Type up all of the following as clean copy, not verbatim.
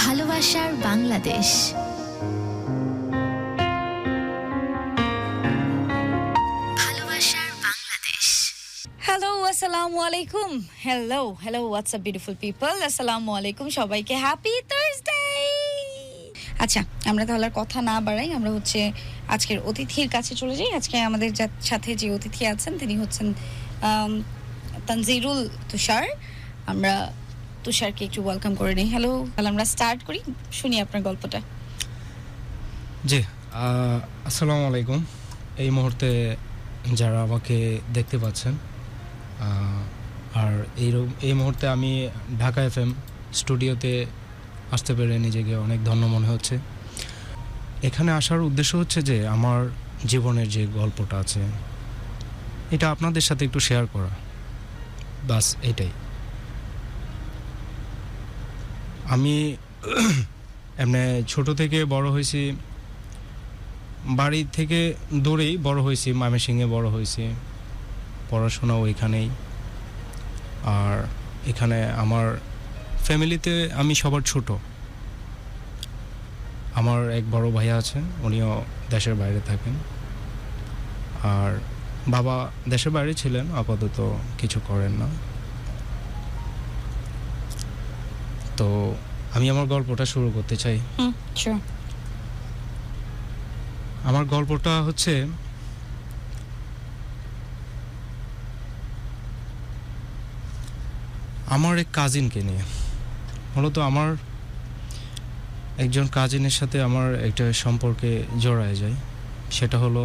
ভালোবাসার বাংলাদেশ। ভালোবাসার বাংলাদেশ। হ্যালো, আসসালামু আলাইকুম। হ্যালো হোয়াটসঅ্যাপ বিউটিফুল পিপল, আসসালামু আলাইকুম সবাইকে, হ্যাপি থার্সডে। আচ্ছা, আমরা তাহলে আর কথা না বাড়াই, আমরা আজকের অতিথির কাছে চলে যাই। আজকে আমাদের সাথে যে অতিথি আছেন তিনি হচ্ছেন তানজিরুল তুষার। আমরা তুষারকে একটু ওয়েলকাম করে নিই। হ্যালো, তাহলে আমরা স্টার্ট করি, শুনি আপনার গল্পটা। জি, আসসালামু আলাইকুম। এই মুহূর্তে যারা আমাকে দেখতে পাচ্ছেন, আর এই মুহূর্তে আমি ঢাকা এফএম স্টুডিওতে আসতে পেরে নিজেকে অনেক ধন্য মনে হচ্ছে। এখানে আসার উদ্দেশ্য হচ্ছে যে আমার জীবনের যে গল্পটা আছে এটা আপনাদের সাথে একটু শেয়ার করা, বাস এটাই। আমি এমনি ছোট থেকে বড় হয়েছি, বাড়ি থেকে দূরেই বড় হয়েছি, ময়মনসিংহে বড় হয়েছি, পড়াশোনাও এখানেই। আর এখানে আমার ফ্যামিলিতে আমি সবার ছোট। আমার এক বড় ভাইয়া আছে, উনিও দেশের বাইরে থাকেন। আর বাবা দেশের বাইরে ছিলেন, আপাতত কিছু করেন না। তো আমি আমার গল্পটা শুরু করতে চাই। আমার গল্পটা হচ্ছে আমার এক কাজিনকে নিয়ে। মূলত আমার একজন কাজিনের সাথে আমার একটা সম্পর্কে জড়ায় যায়। সেটা হলো,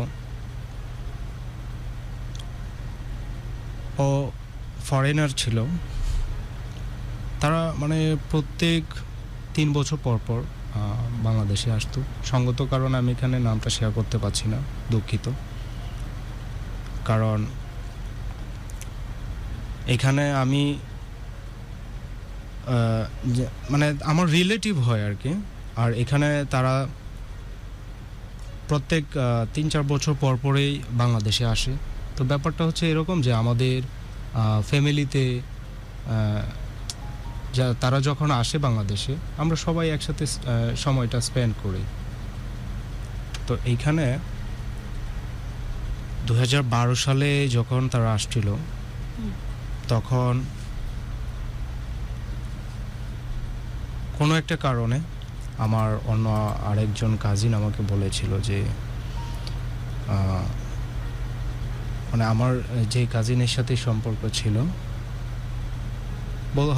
ও ফরেনার ছিল। তারা মানে প্রত্যেক 3 বছর পর পর বাংলাদেশে আসতো। সঙ্গত কারণে আমি এখানে নামটা শেয়ার করতে পারছি না, দুঃখিত। কারণ এখানে আমি মানে আমার রিলেটিভ হয় আর কি। আর এখানে তারা প্রত্যেক 3-4 বছর পর পরেই বাংলাদেশে আসে। তো ব্যাপারটা হচ্ছে এরকম যে আমাদের ফ্যামিলিতে তারা যখন আসে বাংলাদেশে, আমরা সবাই একসাথে সময়টা স্পেন্ড করি। তো এইখানে 2012 সালে যখন তারা আসছিল, তখন কোনো একটা কারণে আমার অন্য আরেকজন কাজিন আমাকে বলেছিল যে মানে আমার যে কাজিনের সাথে সম্পর্ক ছিল,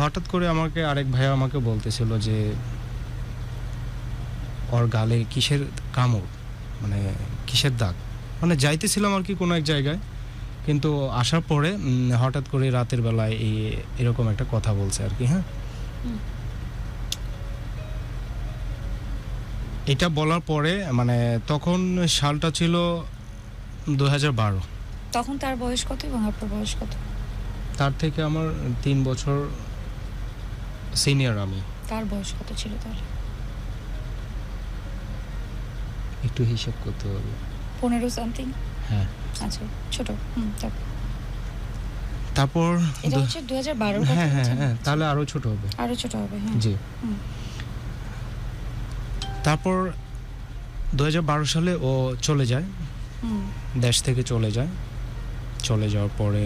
হঠাৎ করে আমাকে আরেক ভাইয়া আমাকে বলতেছিল যে ওর গালে কিসের কামড়, মানে কিসের দাগ। মানে যাইতেছিলাম আর কি কোনো এক জায়গায়, কিন্তু আসার পরে হঠাৎ করে রাতের বেলায় এরকম একটা কথা বলছে আর কি। হ্যাঁ, এটা বলার পরে মানে তখন সালটা ছিল 2012। তখন তার বয়স কত এবং আপনার বয়স কত? তার থেকে আমার 3 বছর সিনিয়র আমি। তার বয়স কত ছিল তাহলে? একটু হিসাব করতে হবে, 15 সামথিং। হ্যাঁ, আচ্ছা, ছোট। তারপর এটা হচ্ছে 2012 এর কথা। হ্যাঁ হ্যাঁ হ্যাঁ, তাহলে আরো ছোট হবে। আরো ছোট হবে, হ্যাঁ। জি। তারপর 2012 সালে ও চলে যায়, দেশ থেকে চলে যায়। চলে যাওয়ার পরে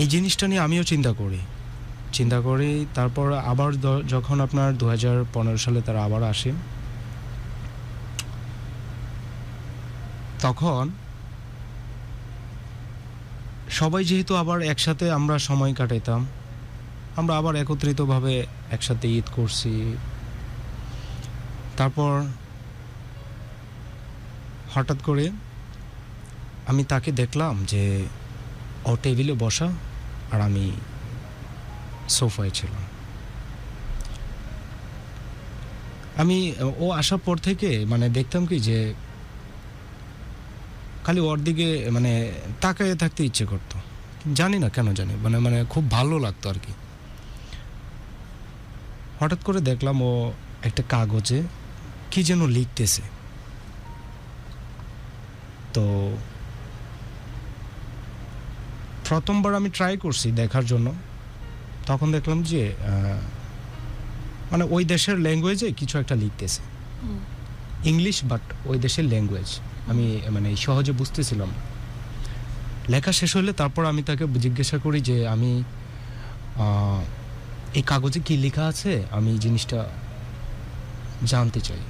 এই জিনিসটা নিয়ে আমিও চিন্তা করি। তারপর আবার যখন আপনার 2015 সালে তারা আবার আসে, তখন সবাই যেহেতু আবার একসাথে আমরা সময় কাটাইতাম, আমরা আবার একত্রিতভাবে একসাথে ঈদ করছি। তারপর হঠাৎ করে আমি তাকে দেখলাম যে ও টেবিলে বসা আর আমি সোফায় ছিলাম। ও আসার পর থেকে মানে দেখতাম কি যে খালি ওর দিকে মানে তাকায় থাকতে ইচ্ছে করতো, জানি না কেন জানি, মানে খুব ভালো লাগতো আর কি। হঠাৎ করে দেখলাম ও একটা কাগজে কি যেন লিখতেছে। তো প্রথমবার আমি ট্রাই করছি দেখার জন্য, তখন দেখলাম যে মানে ওই দেশের ল্যাঙ্গুয়েজে কিছু একটা লিখতেছে, ইংলিশ, বাট ওই দেশের ল্যাঙ্গুয়েজ আমি মানে সহজে বুঝতেছিলাম না। লেখা শেষ হলে তারপর আমি তাকে জিজ্ঞাসা করি যে আমি এই কাগজে কি লেখা আছে, আমি জিনিসটা জানতে চাই।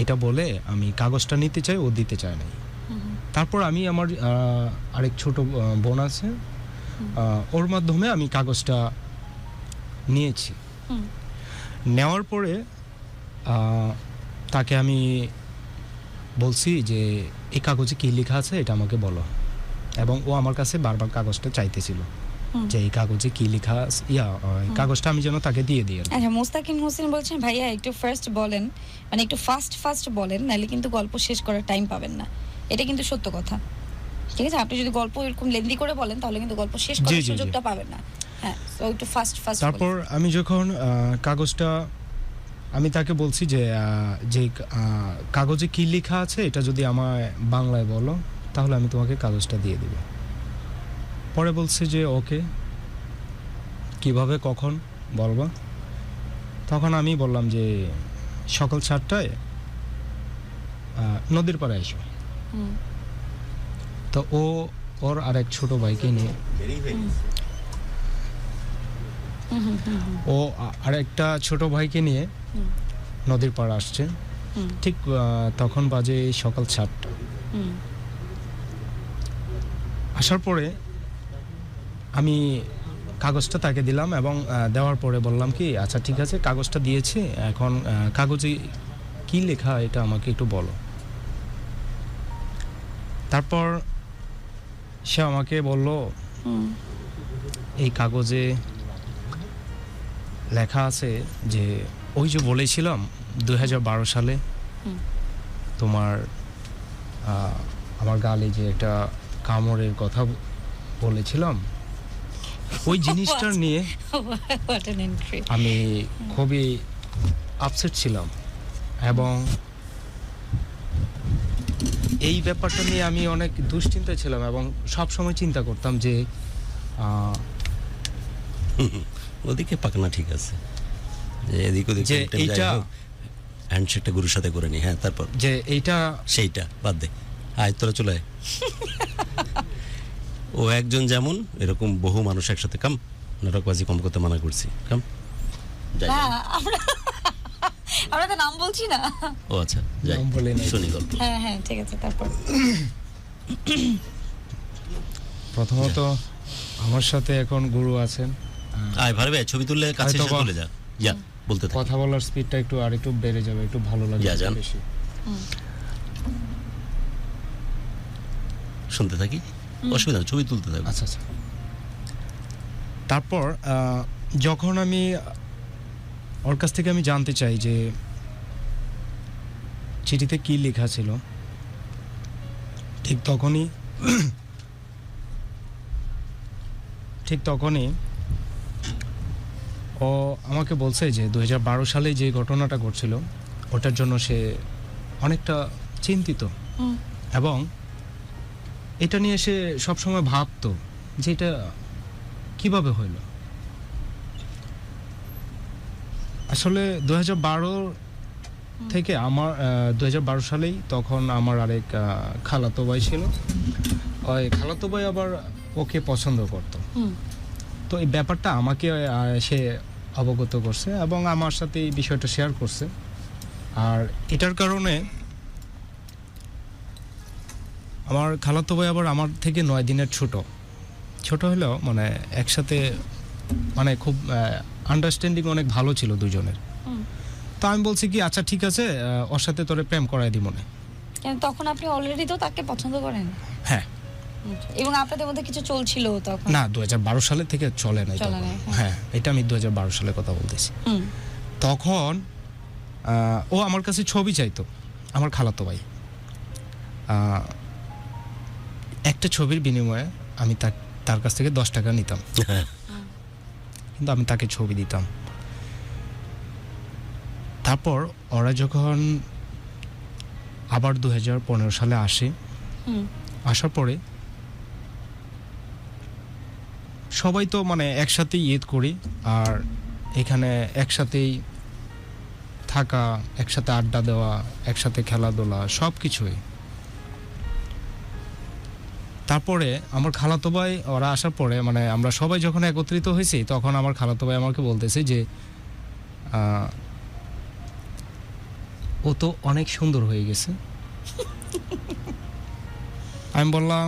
এটা বলে আমি কাগজটা নিতে চাই, ও দিতে চায় নাই। তারপর আমি আমার আরেক ছোট বোন আছে, ওর মাধ্যমে আমি কাগজটা নিয়েছি। নেওয়ার পরে তাকে আমি বলছি যে এই কাগজে কী লেখা আছে এটা আমাকে বলো, এবং ও আমার কাছে বারবার কাগজটা চাইতেছিল যে এই কাগজে কী লেখা কাগজটা আমি যেন তাকে দিয়ে দিই। আচ্ছা, মোস্তাকিম হোসেন বলছেন ভাইয়া একটু ফার্স্ট বলেন, মানে একটু ফাস্ট বলেন, নাহলে কিন্তু গল্প শেষ করার টাইম পাবেন না। এটা কিন্তু সত্য কথা, ঠিক আছে? আপনি যদি গল্প এরকম লেন্দি করে বলেন তাহলে কিন্তু গল্প শেষ করার সুযোগটা পাবেন না। হ্যাঁ, তো একটু ফাস্ট তারপর আমি যখন কাগজটা আমি তাকে বলছি যে কাগজে কী লেখা আছে এটা যদি আমায় বাংলায় বলো তাহলে আমি তোমাকে কাগজটা দিয়ে দেব। পরে বলছে যে ওকে, কিভাবে কখন বলবা? তখন আমি বললাম যে সকাল 7টায় নদীর পাড়ে এসো। তো ও ওর আরেক ছোট ভাইকে নিয়ে ও আরেকটা ছোট ভাইকে নিয়ে নদীর পাড়ে আসছে। ঠিক তখন বাজে সকাল 7টা। আসার পরে আমি কাগজটা তাকে দিলাম এবং দেওয়ার পরে বললাম কি আচ্ছা ঠিক আছে, কাগজটা দিয়েছি, এখন কাগজে কি লেখা এটা আমাকে একটু বলো। তারপর সে আমাকে বলল এই কাগজে লেখা আছে যে ওই যে বলেছিলাম 2012 সালে তোমার আমার গালে যে একটা কামড়ের কথা বলেছিলাম, ওই জিনিসটা নিয়ে আমি খুবই আপসেট ছিলাম এবং এই ব্যাপারটা নিয়ে আমি অনেক দুশ্চিন্তায় ছিলাম এবং সব সময় চিন্তা করতাম যে ওদিকে পাকনা ঠিক আছে, যে এদিক ওদিক যে এইটা হ্যান্ডশেকটা গুরুর সাথে করে নি। হ্যাঁ, তারপর যে এইটা সেইটা বাদ দে, আয় তোরা চলে আয়। ও একজন যেমন এরকম বহু মানুষ একসাথে কাম, নাটকবাজি কম করতে মানা করছি, কাম যাই। আমরা তো নাম বলছি না। ও আচ্ছা, যাই শুনি গল্প। হ্যাঁ ঠিক আছে। তারপর প্রথমত আমার সাথে এখন গুরু আছেন। আয় ভাই ভাই, ছবি তুললে কাছে এসে তুলে যা, যা বলতে থাক। কথা বলার স্পিডটা একটু আরেকটু বেড়ে যাবে, একটু ভালো লাগবে বেশি। শুনতে থাকি, অসুবিধা ছবি তুলতে থাকি। আচ্ছা আচ্ছা। তারপর যখন আমি ওর কাছ থেকে আমি জানতে চাই যে চিঠিতে কি লেখা ছিল, ঠিক তখনই ও আমাকে বলছে যে 2012 সালে যে ঘটনাটা ঘটছিল ওটার জন্য সে অনেকটা চিন্তিত এবং এটা নিয়ে সে সবসময় ভাবতো যে এটা কিভাবে হইল। আসলে 2012 থেকে আমার 2012 সালেই তখন আমার আরেক খালাতো ভাই ছিল, ওই খালাতো ভাই আবার ওকে পছন্দ করতো। তো এই ব্যাপারটা আমাকে সে অবগত করছে এবং আমার সাথে এই বিষয়টা শেয়ার করছে। আর এটার কারণে আমার খালাতো ভাই আবার আমার থেকে 9 দিনের ছোট হলেও মানে একসাথে মানে খুব আন্ডারস্ট্যান্ডিং অনেক ভালো ছিল দুজনের। তো আমি বলছি কি আচ্ছা ঠিক আছে, ওর সাথে তোরে প্রেম করাই দিব না। তখন আপনি অলরেডি তো তাকে পছন্দ করেন? হ্যাঁ। এবং আপনাদের মধ্যে কিছু চলছিল তখন? না, 2012 সালে থেকে চলে নাই। হ্যাঁ, এটা আমি 2012 সালের কথা বলতেছি। তখন ও আমার কাছে ছবি চাইতো, আমার খালাতো ভাই। একটা ছবির বিনিময়ে আমি তার কাছ থেকে 10 টাকা নিতাম, কিন্তু আমি তাকে ছবি দিতাম। তারপর ওরা যখন আবার 2015 সালে আসে, আসার পরে সবাই তো মানে একসাথেই ঈদ করি, আর এখানে একসাথেই থাকা, একসাথে আড্ডা দেওয়া, একসাথে খেলাধুলা সব কিছুই। তারপরে আমার খালাতো ভাই ওরা আসার পরে মানে আমরা সবাই যখন একত্রিত হয়েছি তখন আমার খালাতো ভাই আমাকে বলতেছে যে ও তো অনেক সুন্দর হয়ে গেছে। আমি বললাম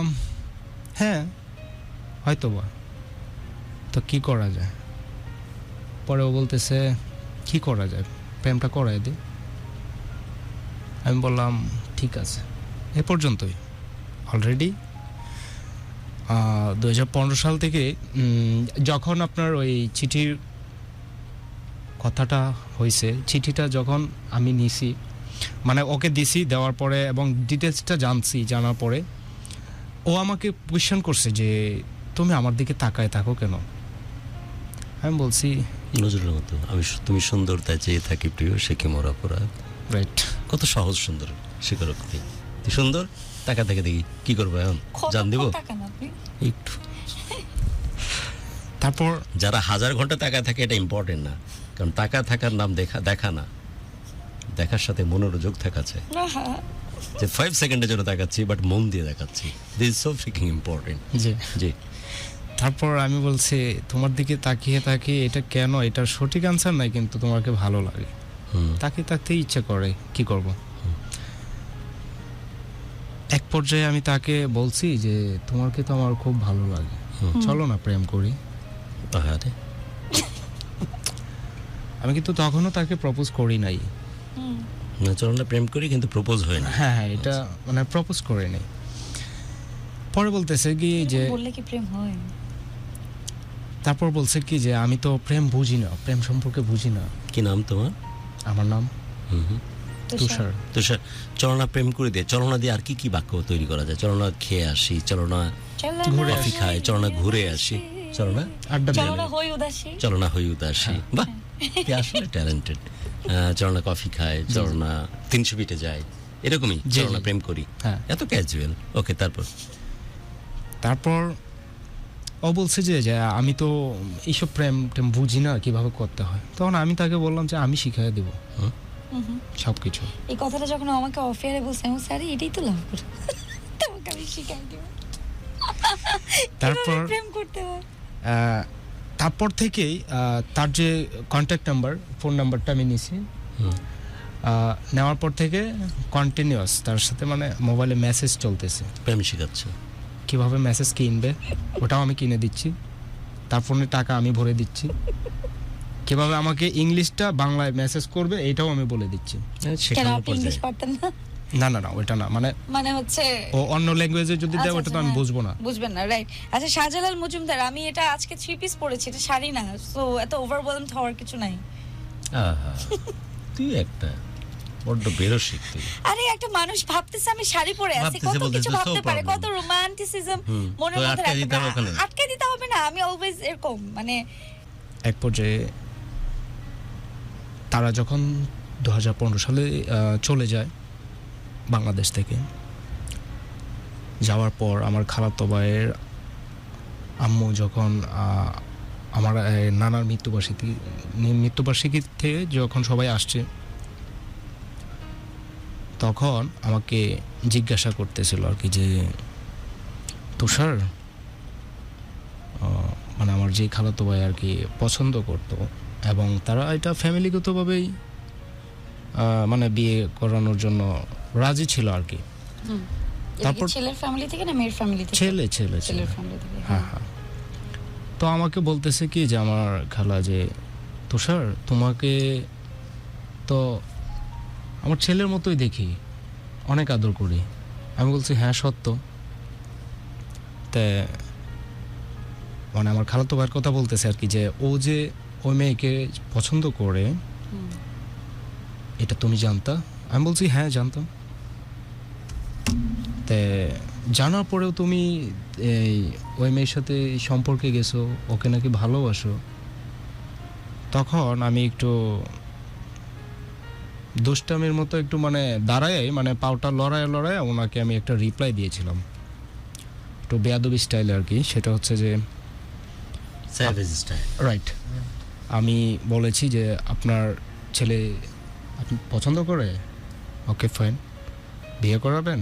হ্যাঁ হয়তোবা, তো কি করা যায়? পরে ও বলতেছে কি করা যায়, প্রেমটা করাই দে। আমি বললাম ঠিক আছে। এ পর্যন্তই। অলরেডি 2015 সাল থেকে যখন আপনার ওই চিঠির কথাটা হয়েছে, চিঠিটা যখন আমি নিছি মানে ওকে দিছি, দেওয়ার পরে এবং ডিটেলসটা জানার পরে ও আমাকে কোয়েশ্চেন করছে যে তুমি আমার দিকে তাকায় থাকো কেন? আমি বলছি নজরুলের মতো তুমি সুন্দর তাই চেয়ে থাকি প্রিয়, সে কি মোর অপরাধ। রাইট। কত সহজ সুন্দর স্বীকারোক্তি। তুই সুন্দর, টাকা থেকে দেখি কি করবো এখন, জান দিব একটু। তারপর যারা 1000 ঘন্টা টাকা থাকে এটা ইম্পর্টেন্ট না, কারণ টাকা থাকার নাম দেখা না, দেখার সাথে মনোযোগ থাকা চাই। যে 5 সেকেন্ডের জন্য তাকাচ্ছি বাট মন দিয়ে দেখাচ্ছি, this is so freaking important. জি জি। তারপর আমি বলছি তোমার দিকে তাকিয়ে এটা কেন, এটার সঠিক অ্যান্সার নাই, কিন্তু তোমাকে ভালো লাগে, তাকিয়ে থাকতে ইচ্ছা করে, কি করব। এক পর্যায়ে আমি তাকে বলছি যে তোমাকে তো আমার খুব ভালো লাগে, চলো না প্রেম করি। আমি কিন্তু তখনও তাকে প্রপোজ করি নাই। চলো না প্রেম করি, কিন্তু প্রপোজ হয় না। হ্যাঁ হ্যাঁ, এটা মানে প্রপোজ করে নাই। পরে বলতেছে কি যে বললে কি প্রেম হয়? তারপর বলছে কি যে আমি তো প্রেম বুঝি না, প্রেম সম্পর্কে বুঝি না। কি নাম তোমার? আমার নাম তুষার। তুষার, চলো না প্রেম করে দিয়ে, চলো না দিয়ে আর কি কি বাক্য তৈরি করা যায়? চলো না খেয়ে আসি, চলো না কফি খাই, চলো না ঘুরে আসি, চলো না আড্ডা চলো না দিই, হই উদাসী, চলো না হই উদাসী। বাহ, কি আসলে ট্যালেন্টেড। চলো না কফি খাই, চলো না 300 ফিটে যাই, এরকমই চলো না প্রেম করি। হ্যাঁ, এত ক্যাজুয়াল। ওকে, তারপর ও বলছে যে আমি তো এইসব প্রেম টেম বুঝি না কিভাবে করতে হয়। তখন আমি তাকে বললাম যে আমি শিখিয়ে দেবো সবকিছু। এই কথাটা যখন আমাকে অফিয়ারে বলছে, আমি স্যার এটাই তো লাভ করে তোমাকে আমি শিখাই দেব তারপর প্রেম করতে হয়। তারপর থেকেই তার যে কন্ট্যাক্ট নাম্বার, ফোন নাম্বারটা আমি নিছি। নেওয়ার পর থেকে কন্টিনিউয়াস তার সাথে মানে মোবাইলে মেসেজ চলতেছে। প্রেম শিখাচ্ছে কিভাবে মেসেজ কিনবে ওটাও আমি কিনে দিচ্ছি, তার ফোনে টাকা আমি ভরে দিচ্ছি। কিভাবে আমাকে ইংলিশটা বাংলায় মেসেজ করবে এটাও আমি বলে দিচ্ছি। কেন আপনি ইংলিশ পারতেন না? না ওটা না, মানে হচ্ছে ও অন্য ল্যাঙ্গুয়েজে যদি দেয় ওটা তো আমি বুঝবো না। বুঝবেন না, রাইট। আচ্ছা শাহজালাল মজুমদার, আমি এটা আজকে 3 পিস পরেছি, এটা শাড়ি না, সো এত ওভারওয়েলম হওয়ার কিছু নাই। তুই একটা বড্ড বেরসিক তুই। আরে একটা মানুষ ভাবতেছে আমি শাড়ি পরে আছি, কত কিছু ভাবতে পারে, কত রোমান্টিসিজম মনের মধ্যে আটকে দিতে হবে না। আমি অলওয়েজ এরকম মানে। এক পর্যায়ে তারা যখন 2015 সালে চলে যায় বাংলাদেশ থেকে, যাওয়ার পর আমার খালাতো ভাইয়ের আম্মু যখন আমার নানার মৃত্যুবার্ষিকীতে যখন সবাই আসছে, তখন আমাকে জিজ্ঞাসা করতেছিল আর কি যে তুষার, মানে আমার যে খালাতো ভাই আর কি পছন্দ করতো, এবং তারা এটা ফ্যামিলিগতভাবেই মানে বিয়ে করানোর জন্য রাজি ছিল আর কি। তারপর ছেলের ফ্যামিলি থেকে না মেয়ের ফ্যামিলি থেকে? ছেলের ফ্যামিলি থেকে। হ্যাঁ। তো আমাকে বলতেছে কি যে আমার খালা যে তুষার, তোমাকে তো আমার ছেলের মতোই দেখি, অনেক আদর করি। আমি বলছি হ্যাঁ সত্য। তা মানে আমার খালাতো ভাইয়ের কথা বলতেছে আর কি যে ও যে ওই মেয়েকে পছন্দ করে এটা তুমি জানতা? আমি বলছি হ্যাঁ জানতাম। তা জানার পরেও তুমি ওই মেয়ের সাথে সম্পর্কে গেছো, ওকে নাকি ভালোবাসো। তখন আমি একটু দুষ্টামির মতো একটু মানে দাঁড়ায়, মানে পাউটা লড়ায় ওনাকে আমি একটা রিপ্লাই দিয়েছিলাম, একটু বেয়াদবি স্টাইলে আর কি। সেটা হচ্ছে যে স্যাভেজ স্টাইল। রাইট, আমি বলেছি যে আপনার ছেলে আপনি পছন্দ করে, ওকে ফাইন, বিয়ে করাবেন,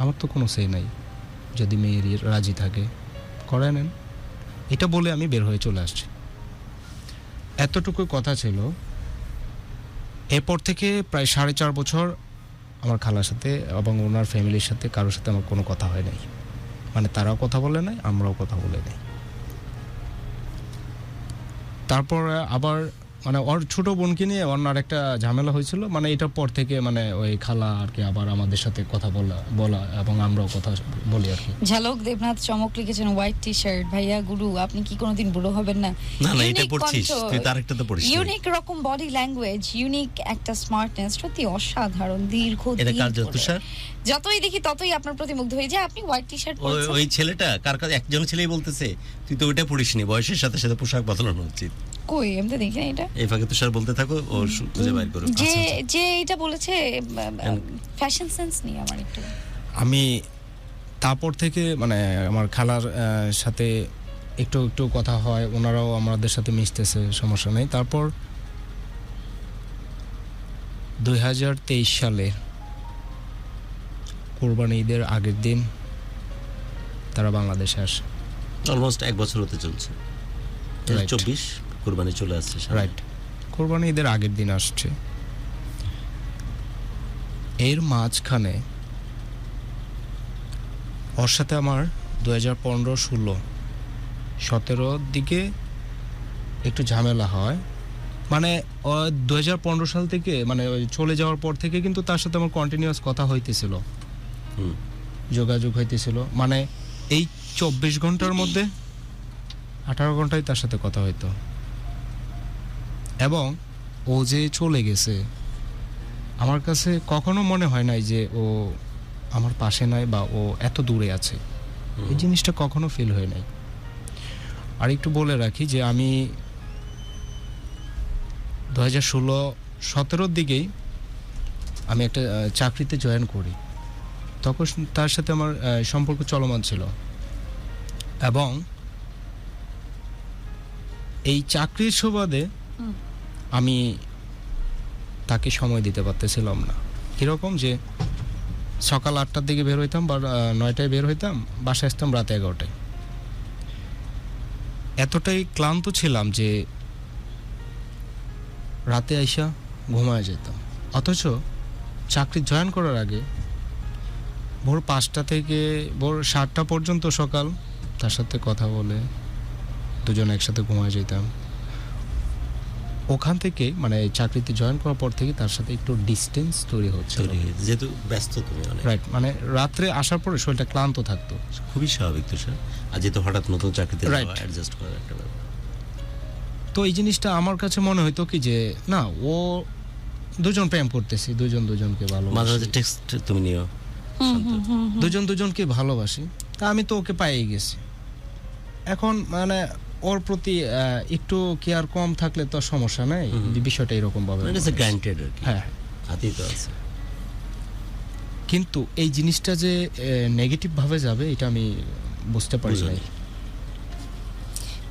আমার তো কোনো সে নাই, যদি মেয়ের রাজি থাকে করে নেন, এটা বলে আমি বের হয়ে চলে আসছি। এতটুকু কথা ছিল। এরপর থেকে প্রায় 4.5 বছর আমার খালার সাথে এবং ওনার ফ্যামিলির সাথে কারোর সাথে আমার কোনো কথা হয় নাই, মানে তারাও কথা বলে নাই, আমরাও কথা বলে নাই। তারপর আবার মানে ওর ছোট বোনকে নিয়ে অন্য আরেকটা ঝামেলা হয়েছিল, মানে এটার পর থেকে মানে ওই খালা আর কি আবার আমাদের সাথে কথা বলা এবং আমরাও কথা বলি আর কি। ঝালক দেবনাথ চমক লিখেছেন হোয়াইট টি শার্ট, ভাইয়া গুরু আপনি কি কোনোদিন বুড়ো হবেন না? না না, এটা পড়ছিস তুই, তো আরেকটা তো পড়িস। ইউনিক রকম বডি ল্যাঙ্গুয়েজ, ইউনিক একটা স্মার্টনেস, সত্যি অসাধারণ। দীর্ঘ এটা কার দিন তুষার? যতই দেখি ততই আপনার প্রতি মুগ্ধ হয়ে যায়। আপনি হোয়াইট টি শার্ট পরেছেন। ওই ছেলেটা কার কাছে, একজন ছেলেই বলতেছে তুই তো ওইটা পড়িসনি, বয়সের সাথে সাথে পোশাক বদলানো উচিত। কই আমি তো দেখি না এটা। এই ফাঁকে তুষার বলতে থাকো, ও খুঁজে বাইর করো। যে যে এটা বলেছে ফ্যাশন সেন্স নিয়ে আমার একটু। আমি তারপর থেকে মানে আমার খালার সাথে একটু একটু কথা হয়, ওনারাও আমাদের সাথে মিশতেছে, সমস্যা নেই। তারপর 2023 সালে কোরবানি ঈদের আগের দিন তারা বাংলাদেশে আসে। অলমোস্ট 1 বছর হতে চলছে। 24 কুরবানি চলে আসছে। রাইট, কোরবানি ঈদের আগের দিন আসছে। এর মাঝখানে ওর সাথে আমার 2015, 16, 17 দিকে একটু ঝামেলা হয়। মানে 2015 সাল থেকে মানে ওই চলে যাওয়ার পর থেকে কিন্তু তার সাথে আমার কন্টিনিউয়াস কথা হইতেছিল, যোগাযোগ হইতেছিল। মানে এই 24 ঘন্টার মধ্যে 18 ঘন্টায় তার সাথে কথা হইতো। এবং ও যে চলে গেছে, আমার কাছে কখনো মনে হয় নাই যে ও আমার পাশে নাই বা ও এত দূরে আছে, এই জিনিসটা কখনো ফিল হয় নাই। আর একটু বলে রাখি যে আমি 2016-17 দিকেই আমি একটা চাকরিতে জয়েন করি। তখন তার সাথে আমার সম্পর্ক চলমান ছিল এবং এই চাকরির সুবাদে আমি তাকে সময় দিতে পারতেছিলাম না। কীরকম যে সকাল 8টার দিকে বের হইতাম বা 9টায় বের হইতাম, বাসায় আসতাম রাত 11টায়। এতটাই ক্লান্ত ছিলাম যে রাতে আইসা ঘুমায় যেতাম। অথচ চাকরি জয়েন করার আগে ভোর 5টা থেকে ভোর 7টা পর্যন্ত সকাল তার সাথে কথা বলে দুজন একসাথে ঘুমায় যেতাম। ওখান থেকে মানে চাকরিতে জয়েন করার পর থেকে তার সাথে একটু ডিস্টেন্স তৈরি হচ্ছে, যেহেতু ব্যস্ত তুমি অনেক। রাইট, মানে রাত্রে আসার পরে শরীরটা ক্লান্ত থাকতো। খুবই স্বাভাবিক তো স্যার, আর যেহেতু হঠাৎ নতুন চাকরিতে Right. অ্যাডজাস্ট করার একটা ব্যাপার। তো এই জিনিসটা আমার কাছে মনে হইতো কি যে না, ও দুজন প্রেম করতেছি, দুজন দুজনকে মাঝে ভালোবাসি, মাঝে টেক্সট তুমি নিও, দুজন দুজনকে ভালোবাসি। তা আমি তো ওকে পাইয়ে গেছি। এখন মানে ওর প্রতি একটু কেয়ার কম থাকলে তো সমস্যা নাই, যে বিষয়টা এরকম ভাবে ইটস গ্রান্টেড আর কি, হ্যাঁ। হাতেই তো আছে। কিন্তু এই জিনিসটা যে নেগেটিভ ভাবে যাবে এটা আমি বুঝতে পারি নাই।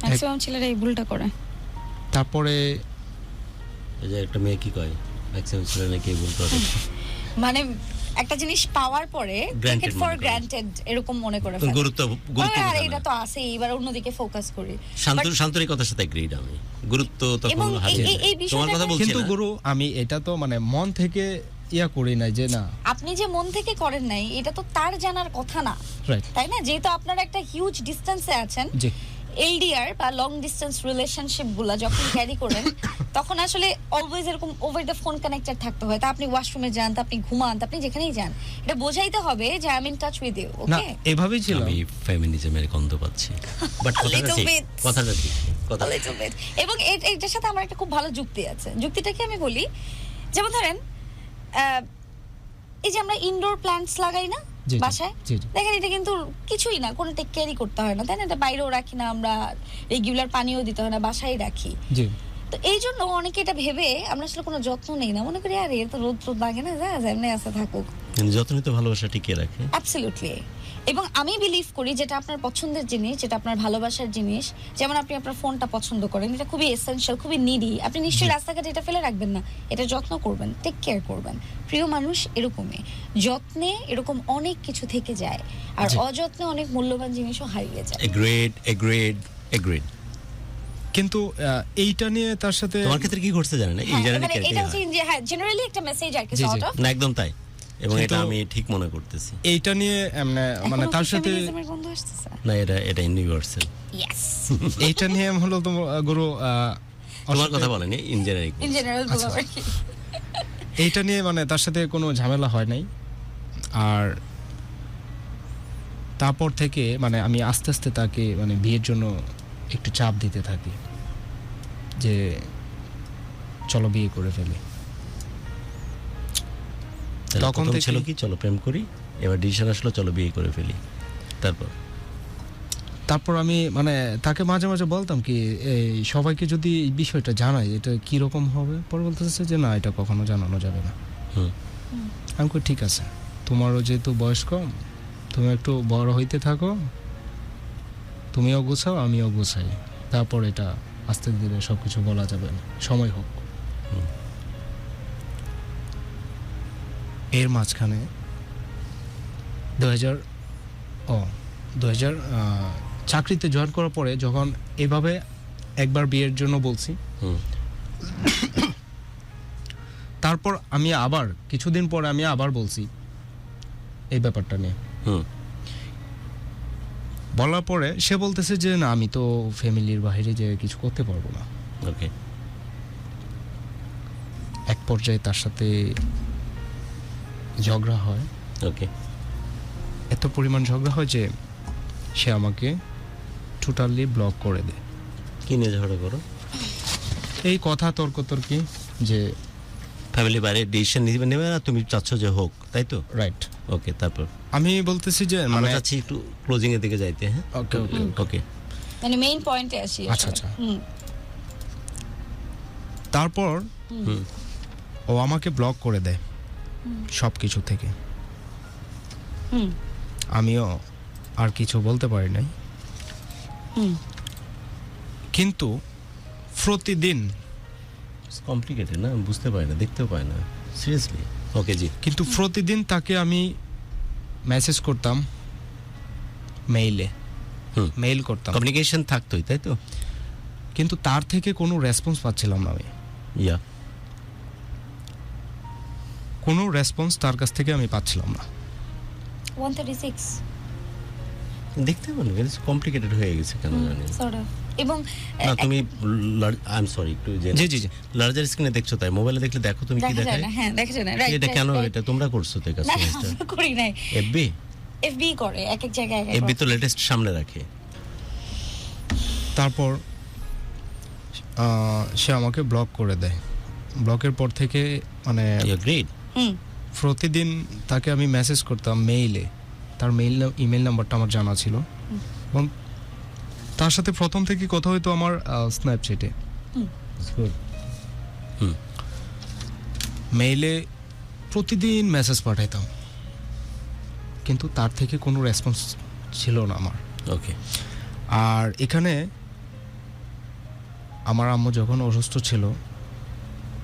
ম্যাক্সিমাম ছেলেরা এই ভুলটা করে। তারপরে এই যে একটা মেয়ে কি কয়, ম্যাক্সিমাম ছেলে নাকি ভুল করে, মানে একটা জিনিস পাওয়ার পরে টেক ইট ফর গ্রান্টেড এরকম মনে করে ফেলে। গুরুত্ব আর এটা তো আছে, এবার অন্যদিকে ফোকাস করি। শান্তরিক কথার সাথে এগ্রিড আমি, গুরুত্ব তখন এবং হারিয়ে এই যায়। তোমার কথা বলছি কিন্তু না। গুরু আমি এটা তো মানে মন থেকে ইয়া করি নাই যে না, আপনি যে মন থেকে করেন নাই এটা তো তার জানার কথা না, রাইট, তাই না? যেহেতু আপনারা একটা হিউজ ডিসটেন্সে আছেন, জি, এলডিআর বা লং ডিসটেন্স রিলেশনশিপ গুলা যখন ক্যারি করেন তখন আসলে অলওয়েজ এরকম ওভার দ্য ফোন কানেক্টেড থাকতে হয়। তা আপনি ওয়াশরুমে যান, তা আপনি ঘুমান, তা আপনি যেখানেই যান, এটা বোঝাইতে হবে যে I am in touch with you. না ওকে, এভাবেই ছিল। আমি ফেমিনিজমের গন্ধ পাচ্ছি, বাট little bit. কথাটা ঠিক কথা। A little bit. এবং এটার সাথে আমার একটা খুব ভালো যুক্তি আছে। যুক্তিটা কি আমি বলি, যেমন ধরেন এই যে আমরা ইনডোর প্ল্যান্টস লাগাই না জি, জি, বাসায়, জি, জি। দেখেন এটা কিন্তু কিছুই না, কোনো টেক কেয়ারই করতে হয় না, তাই না? এটা বাইরেও রাখি না আমরা, রেগুলার পানিও দিতে হয় না, বাসায় রাখি। জি, তো এই জন্য অনেকে এটা ভেবে আমরা আসলে কোনো যত্ন নেই না, মনে করি আরে এর তো রোদ লাগে না, যা এমনি আছে থাকুক। যত্ন নিতে ভালোবাসা টিকিয়ে রাখে। অ্যাবসলিউটলি। এবং আমি বিলিভ করি যেটা আপনার পছন্দের জিনিস, যেটা আপনার ভালোবাসার জিনিস, যেমন আপনি আপনার ফোনটা পছন্দ করেন, এটা খুবই এসেনশিয়াল, খুবই নিডি, আপনি নিশ্চয়ই রাস্তাঘাটে এটা ফেলে রাখবেন না, এটা যত্ন করবেন, টেক কেয়ার করবেন। প্রিয় মানুষ এরকমই, যত্নে এরকম অনেক কিছু থেকে যায়, আর অযত্নে অনেক মূল্যবান জিনিসও হারিয়ে যায়। এগ্রিড। কিন্তু এইটা নিয়ে তার সাথে তোমার ক্ষেত্রে কি ঘটছে জানেন না, মানে এটা হচ্ছে জেনারেলি একটা মেসেজ আর কি, জি, জি। Sort of. না একদম তাই, এবং কিন্তু- এটা আমি ঠিক মনে করতেছি। এইটা নিয়ে মানে তার সাথে না এটা ইউনিভার্সাল। ইয়েস, এইটা নিয়ে হলো তোমার গুরু তোমার কথা বলেনি, ইন জেনারেল। ইন জেনারেল বলা আর কি। এইটা নিয়ে মানে তার সাথে কোনো ঝামেলা হয় নাই। আর তারপর থেকে মানে আমি আস্তে আস্তে তাকে মানে বিয়ের জন্য একটু চাপ দিতে থাকি যে চলো বিয়ে করে ফেলি। তখন থেকে- ছিল কি চলো প্রেম করি, এবার ডিসিশন আসলো চলো বিয়ে করে ফেলি। তারপর আমি মানে তাকে মাঝে মাঝে বলতাম কি এই সবাইকে যদি এই বিষয়টা জানাই এটা কি রকম হবে, পরে বলতেছে যে না এটা কখনো জানানো যাবে না। হুম। আমি কই ঠিক আছে, তোমারও যেহেতু বয়স কম, তুমি একটু বড় হইতে থাকো, তুমিও গোছাও আমিও গোছাই, তারপর এটা আস্তে ধীরে সবকিছু বলা যাবে না, সময় হোক। এর মাঝখানে 2000 চাকরিতে জয়েন করার পরে যখন এভাবে একবার বিয়ের জন্য বলছি, তারপর আমি আবার কিছুদিন পরে আমি আবার বলছি এই ব্যাপারটা নিয়ে। বলার পরে সে বলতেছে যে না আমি তো ফ্যামিলির বাইরে যে কিছু করতে পারবো না। ওকে। এক পর্যায়ে তার সাথে ঝগড়া হয়। ওকে। এত পরিমাণ ঝগড়া হয় যে সে আমাকে টোটালি ব্লক করে দেয়। কি নিয়ে ঝগড়া করো? এই কথা তর্কি যে ফ্যামিলি বাইরে ডিসিশন নেবে না, তুমি চাচ্ছ যে হোক, তাই তো? রাইট। ওকে, তারপর আমি বলতেছি যে আমরা মানে চাচ্ছি একটু ক্লোজিং এর দিকে যাইতে। হ্যাঁ, ওকে ওকে ওকে। মানে মেইন পয়েন্টে আসি। আচ্ছা আচ্ছা। তারপর ও আমাকে ব্লক করে দেয় সব কিছু থেকে। আমিও আর কিছু বলতে পারি নাই, কিন্তু প্রতিদিন কমপ্লিকেটেড না, বুঝতে পারি না, দেখতেও পাই না সিরিয়াসলি। ওকে জি। কিন্তু প্রতিদিন তাকে আমি মেসেজ করতাম, মেইল করতাম, কমিউনিকেশন থাকতোই, তাই তো? কিন্তু তার থেকে কোনো রেসপন্স পাচ্ছিলাম না আমি। ইয়া, কোনো রেসপন্স তার কাছ থেকে আমি পাচ্ছিলাম না। 136 দেখতে পারো, কমপ্লিকেটেড হয়ে গেছে কেন জানি সর্ট অফ। এবং না তুমি আই এম সরি একটু জি জি জি লার্জার স্ক্রিনে দেখছো, তাই মোবাইলে দেখলে দেখো তুমি কি দেখা যায় দেখায়। না, হ্যাঁ দেখা যায় না, রাইট। এটা কেন, এটা তোমরা করছো তো না কাস্টমাইজটা? আমরা করি নাই, এফবি এফবি করে এক এক জায়গায় এক এক এফবি রকম। তো লেটেস্ট সামনে রাখে। তারপর সে আমাকে ব্লক করে দেয়। ব্লকের পর থেকে মানে ইউ গ্রেট। প্রতিদিন তাকে আমি মেসেজ করতাম মেইলে, তার ইমেল নাম্বারটা আমার জানা ছিল, এবং তার সাথে প্রথম থেকে কথা হয়তো আমার স্ন্যাপচ্যাটে। মেইলে প্রতিদিন মেসেজ পাঠাইতাম, কিন্তু তার থেকে কোনো রেসপন্স ছিল না আমার। ওকে। আর এখানে আমার আম্মু যখন অসুস্থ ছিল,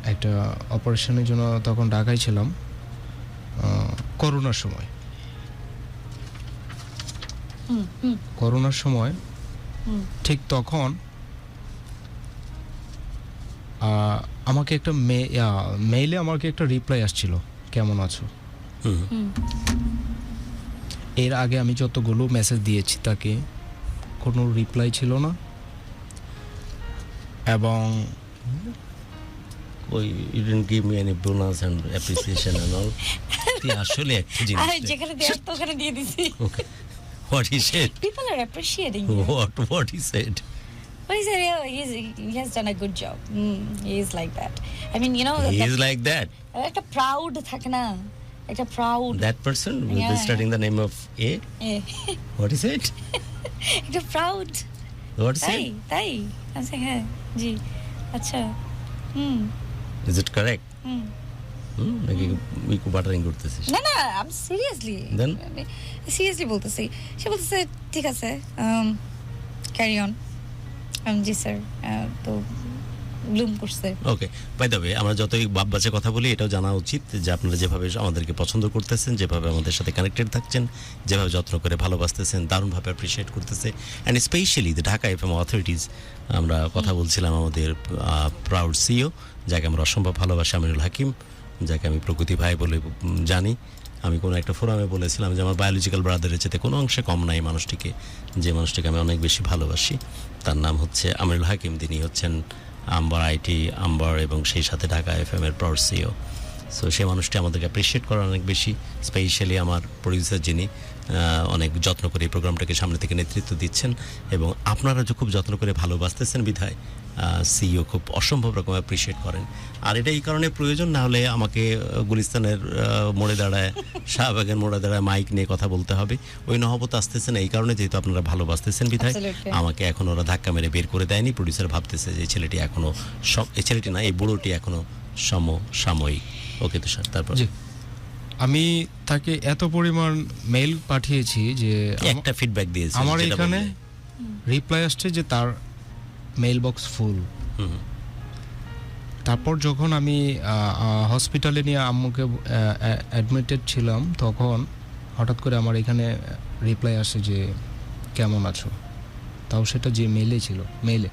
একটা অপারেশনের জন্য তখন ঢাকায় ছিলাম, করোনার সময়। করোনার সময় ঠিক তখন আমাকে একটা মেইলে আমাকে একটা রিপ্লাই আসছিল, কেমন আছো। এর আগে আমি যতগুলো মেসেজ দিয়েছি তাকে কোনো রিপ্লাই ছিল না, এবং ওই you didn't give me any bonus and appreciation and all. তুই আসলে একটা জিনিস আর যেখানে দেওয়ার তো ওখানে দিয়ে দিছি। Okay, what he said, People are appreciating you. what he said. But he said, yeah, he has done a good job. He is like that. I mean, you know, He is like that. একটা proud থাকে না, একটা proud. That person with Yeah, the starting the name of A. What he said? একটা proud. What he তাই said? তাই আচ্ছা, হ্যাঁ জি, আচ্ছা, Is it correct? নাকি মিকু বাটারিং করতেছিস? না না, আমি সিরিয়াসলি Then? সিরিয়াসলি বলতেছি। সে বলতেছে ঠিক আছে, ক্যারি অন। G sir. তো ব্লুম করছে। ওকে, বাই দ্য ওয়ে, আমরা যতই বাপ বাচ্চা কথা বলি, এটাও জানা উচিত যে আপনারা যেভাবে আমাদেরকে পছন্দ করতেছেন, যেভাবে আমাদের সাথে কানেক্টেড থাকছেন, যেভাবে যত্ন করে ভালোবাসতেছেন, দারুণভাবে অ্যাপ্রিসিয়েট করতেছে, and specially the Dhaka FM authorities. আমরা কথা বলছিলাম আমাদের প্রাউড সিও, যাকে আমরা অসম্ভব ভালোবাসি, আমিনুল হাকিম, যাকে আমি প্রকৃতি ভাই বলে জানি। আমি কোনো একটা ফোরামে বলেছিলাম যে আমার বায়োলজিক্যাল ব্রাদারের চেয়ে কোনো অংশে কম নাই মানুষটিকে, যে মানুষটিকে আমি অনেক বেশি ভালোবাসি। তার নাম হচ্ছে আমিনুল হাকিম। তিনি হচ্ছেন আম্বার আইটি, আম্বার এবং সেই সাথে ঢাকা এফএম এর প্রাউড সিও। সো সেই মানুষটি আমাদেরকে অ্যাপ্রিসিয়েট করা অনেক বেশি, স্পেশালি আমার প্রডিউসার যিনি অনেক যত্ন করে এই প্রোগ্রামটাকে সামনে থেকে নেতৃত্ব দিচ্ছেন, এবং আপনারা যে খুব যত্ন করে ভালোবাসতেছেন বিধায় সিইও খুব অসম্ভব রকম অ্যাপ্রিসিয়েট করেন। আর এটা এই কারণে প্রয়োজন, না হলে আমাকে গুলিস্তানের মোড়ে দাঁড়ায়, শাহবাগের মোড়ে দাঁড়ায় মাইক নিয়ে কথা বলতে হবে। ওই নহবত আসতেছে না এই কারণে, যেহেতু আপনারা ভালোবাসতেছেন বিধায় Absolutely. আমাকে এখন ওরা ধাক্কা মেরে বের করে দেয়নি। প্রডিউসার ভাবতেছে যে এই ছেলেটি এখনো এই ছেলেটি না, এই বুড়োটি এখনো সমসাময়িক। ওকে তুষার, তারপর জি, আমি তাকে এত পরিমাণ মেইল পাঠিয়েছি যে একটা ফিডব্যাক দিয়েছে আমার যেটা এখানে বললে। রিপ্লাই আসছে যে তার মেইল বক্স ফুল। হুম, তারপর যখন আমি হসপিটালে নিয়ে আম্মুকে অ্যাডমিটেড ছিলাম, তখন হঠাৎ করে আমার এখানে রিপ্লাই আসে যে কেমন আছো, তাও সেটা যে মেইলে ছিল, মেইলে।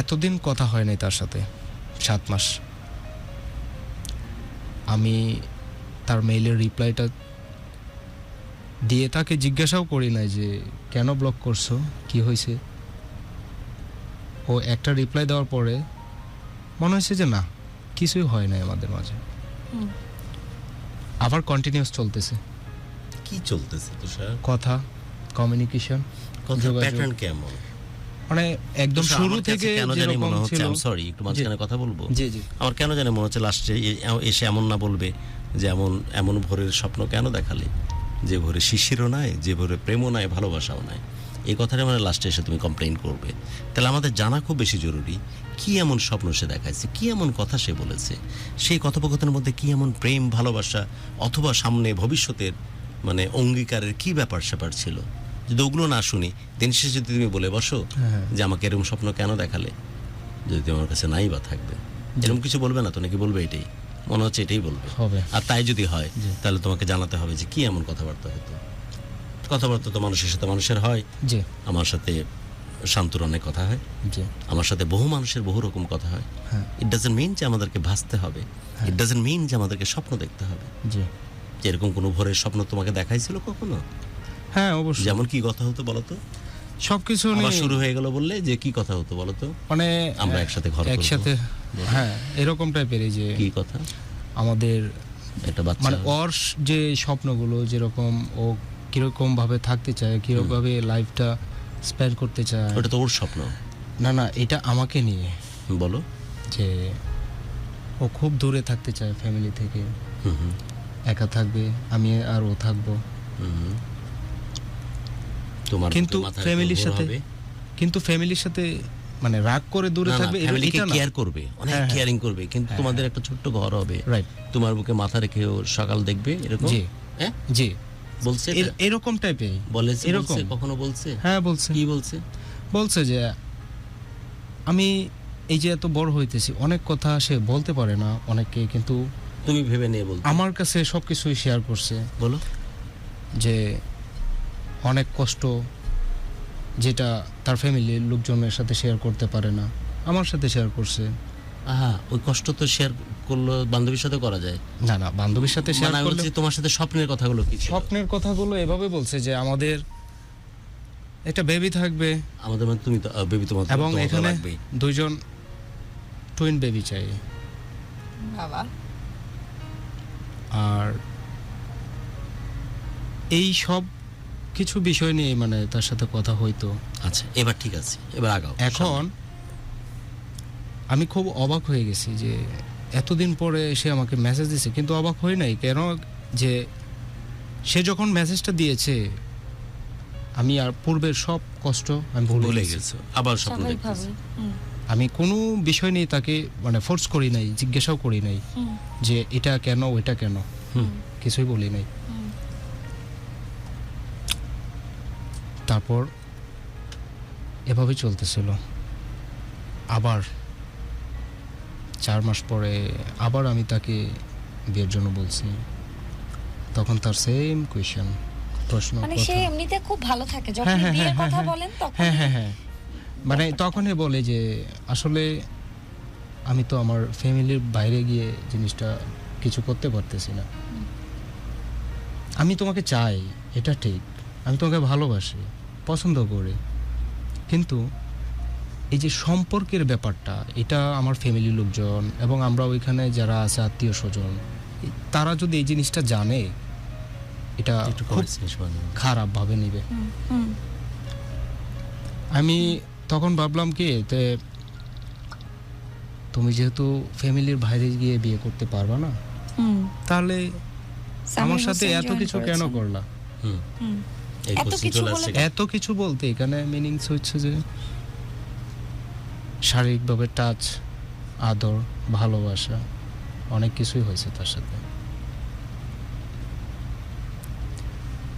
এতদিন কথা হয় নাই তার সাথে, 7 মাস। আমি তার মেইলের রিপ্লাইটা দিয়ে তাকে জিজ্ঞাসাও করি নাই যে কেন ব্লক করছো, কি হয়েছে। ও একটা রিপ্লাই দেওয়ার পরে মনে হয়েছে যে না, কিছুই হয় নাই আমাদের মাঝে। আবার কন্টিনিউয়াস চলতেছে কি চলতেছে তুষার? কথা, কমিউনিকেশন, কথা যোগাযোগ। প্যাটার্ন কেমন? মানে একদম তুষার, শুরু আমার কাছে থেকে কেন জানি যেরকম মনে হচ্ছে, ছিল। আমি সরি একটু মাঝখানে কথা বলবো। জি জি। আমার কেন জানি মনে হচ্ছে লাস্টে এসে এমন না বলবে যে এমন ভোরের স্বপ্ন কেন দেখালে, যে ভোরে শিশিরও নাই, যে ভোরে প্রেমও নাই, ভালোবাসাও নাই। এই কথাটা মানে লাস্টে এসে তুমি কমপ্লেইন করবে। তাহলে আমাদের জানা খুব বেশি জরুরি, কি এমন স্বপ্ন সে দেখাইছে, কি এমন কথা সে বলেছে, সেই কথোপকথনের মধ্যে কি এমন প্রেম, ভালোবাসা, অথবা সামনে ভবিষ্যতের মানে অঙ্গীকারের কি ব্যাপার স্যাপার ছিল। যদি ওগুলো না শুনি, দিন শেষে যদি তুমি বলে বসো হ্যাঁ। যে আমাকে এরকম স্বপ্ন কেন দেখালে, যদি আমার কাছে নাই বা থাকবে, এরকম কিছু বলবে না তো, নাকি বলবে এটাই? মনে হচ্ছে এটাই বলবে। হবে। আর তাই যদি হয় জি। তাহলে তোমাকে জানাতে হবে যে কি এমন কথাবার্তা হতো। কথাবার্তা তো মানুষের সাথে মানুষের হয়। জি আমার সাথে শান্তর অনেক কথা হয়, জি। আমার সাথে বহু মানুষের বহু রকম কথা হয়। হ্যাঁ ইট ডাজন্ট মিন যে আমাদেরকে ভাসতে হবে, ইট ডাজন্ট মিন যে আমাদেরকে স্বপ্ন দেখতে হবে। জি। যে এরকম কোনো ভোরের স্বপ্ন তোমাকে দেখাইছিল কখনো? হ্যাঁ অবশ্যই। যেমন কি কথা হতো বলো তো? সবকিছু আবার নিয়ে শুরু হয়ে গেল বললে যে কি কথা হতো বলো তো? মানে আমরা একসাথে ঘর করবো। একসাথে, হ্যাঁ এরকম টাইপের। যে কি কথা? আমাদের একটা বাচ্চা মানে ওর যে স্বপ্নগুলো, যেরকম ও কিরকম ভাবে থাকতে চায়, কিরকম ভাবে লাইফটা স্পেন্ড করতে চায়। ওটা তো ওর স্বপ্ন। না না, এটা আমাকে নিয়ে, বলো। যে ও খুব দূরে থাকতে চায় ফ্যামিলি থেকে, হুম হুম একা থাকবে, আমি আর ও থাকবো। হুম। তোমার কিন্তু বুকে মাথা ফ্যামিলির রেখে সাথে, হবে। কিন্তু ফ্যামিলির সাথে মানে রাগ করে দূরে থাকবে, ফ্যামিলিকে এটা না। কেয়ার করবে, অনেক হ্যাঁ, হ্যাঁ। কেয়ারিং করবে, কিন্তু হ্যাঁ, তোমাদের একটা ছোট্ট ঘর হবে, রাইট। তোমার বুকে মাথা রেখে ও সকাল দেখবে এরকম। জি হ্যাঁ জি, বলছে এটা? এরকম টাইপের বলেছে এরকম। বলছে? কখনো বলছে? হ্যাঁ বলছে, কি বলছে? বলছে যে আমি এই যে এত বড় হইতেছি, অনেক কথা সে বলতে পারে না অনেককে, কিন্তু তুমি ভেবে নিয়ে বলতে আমার কাছে সবকিছুই শেয়ার করছে। বলো। যে অনেক কষ্ট, যেটা তার ফ্যামিলির লোকজনের সাথে শেয়ার করতে পারে না, আমার সাথে শেয়ার করছে। আহা, ওই কষ্ট তো শেয়ার করলো বান্ধবীর সাথে করা যায়। না না, বান্ধবীর সাথে শেয়ার মানে আমি করলে বলছি তোমার সাথে স্বপ্নের কথাগুলো কি ছিল? স্বপ্নের কথাগুলো এভাবে বলছে যে আমাদের একটা বেবি থাকবে, আমাদের মানে তুমি তো বেবি তোমার এবং তোমার তো এখানে লাগবেই। 2জন টুইন বেবি চাই। বাবা, আর এই সব কিছু বিষয় নিয়ে মানে তার সাথে কথা হইতো। আচ্ছা, এবার ঠিক আছে, এবার আগাও। এখন আমি খুব অবাক হয়ে গেছি যে এতদিন পরে সে আমাকে মেসেজ দিয়েছে, কিন্তু অবাক হই নাই কেন, যে সে যখন মেসেজটা দিয়েছে আমি আর পূর্বের সব কষ্ট আমি ভুলে ভুলে গেছি। গেছো, আবার স্বপ্ন স্বাভাবিকভাবে। দেখতেছো। আমি কোনো বিষয় নিয়ে তাকে মানে ফোর্স করি নাই, জিজ্ঞাসাও করি নাই যে এটা কেন ওইটা কেন, কিছুই বলি নাই। তারপর এভাবেই চলতেছিল। আবার 4 মাস পরে আবার আমি তাকে বিয়ের জন্য বলছি, তখন তার সেম কোয়েশ্চেন, প্রশ্ন। মানে সে এমনিতে খুব ভালো থাকে যখন হ্যাঁ, বিয়ের হ্যাঁ, কথা হ্যাঁ, বলেন তখন। হ্যাঁ, মানে তখনই বলে যে আসলে আমি তো আমার ফ্যামিলির বাইরে গিয়ে জিনিসটা কিছু করতে পারতেছি না। আমি তোমাকে চাই, এটা ঠিক, আমি তোমাকে ভালোবাসি, পছন্দ করি, কিন্তু এই যে সম্পর্কের ব্যাপারটা, এটা আমার ফ্যামিলির লোকজন এবং আমরা ওইখানে যারা আছে আত্মীয় স্বজন, তারা যদি এই জিনিসটা জানে, এটা একটু খুব খারাপ ভাবে নিবে। আমি তখন ভাবলাম কি, তুমি যেহেতু ফ্যামিলির বাইরে গিয়ে বিয়ে করতে পারবা না, তাহলে আমার সাথে এত কিছু কেন করলা? এত কিছু বলতে এখানে মিনিংস হচ্ছে যে শারীরিকভাবে টাচ, আদর, ভালোবাসা, অনেক কিছুই হয়েছে তার সাথে।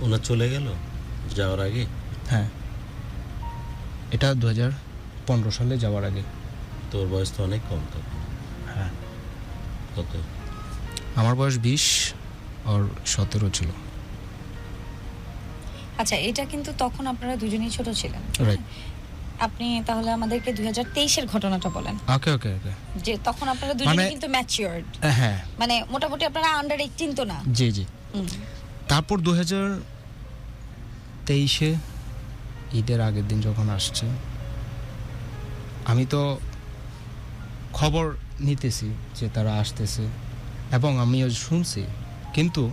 ওনার চলে গেল যাওয়ার আগে? হ্যাঁ, এটা 2015 সালে যাওয়ার আগে। তোর বয়স তো অনেক কম তখন। হ্যাঁ। কত? আমার বয়স 20 আর 17 ছিল। আচ্ছা, এটা কিন্তু তখন আপনারা দুজনেই ছোট ছিলেন। রাইট। আপনি তাহলে আমাদেরকে 2023 এর ঘটনাটা বলেন। ওকে। যে তখন আপনারা দুজনেই কিন্তু ম্যাচিউরড। হ্যাঁ, মানে মোটামুটি আপনারা আন্ডার 18 তো না? জি। তারপর 2023-এ ঈদের আগের দিন যখন আসছে, আমি তো খবর নিতেছি যে তারা আসতেছে এবং আমিও শুনছি, কিন্তু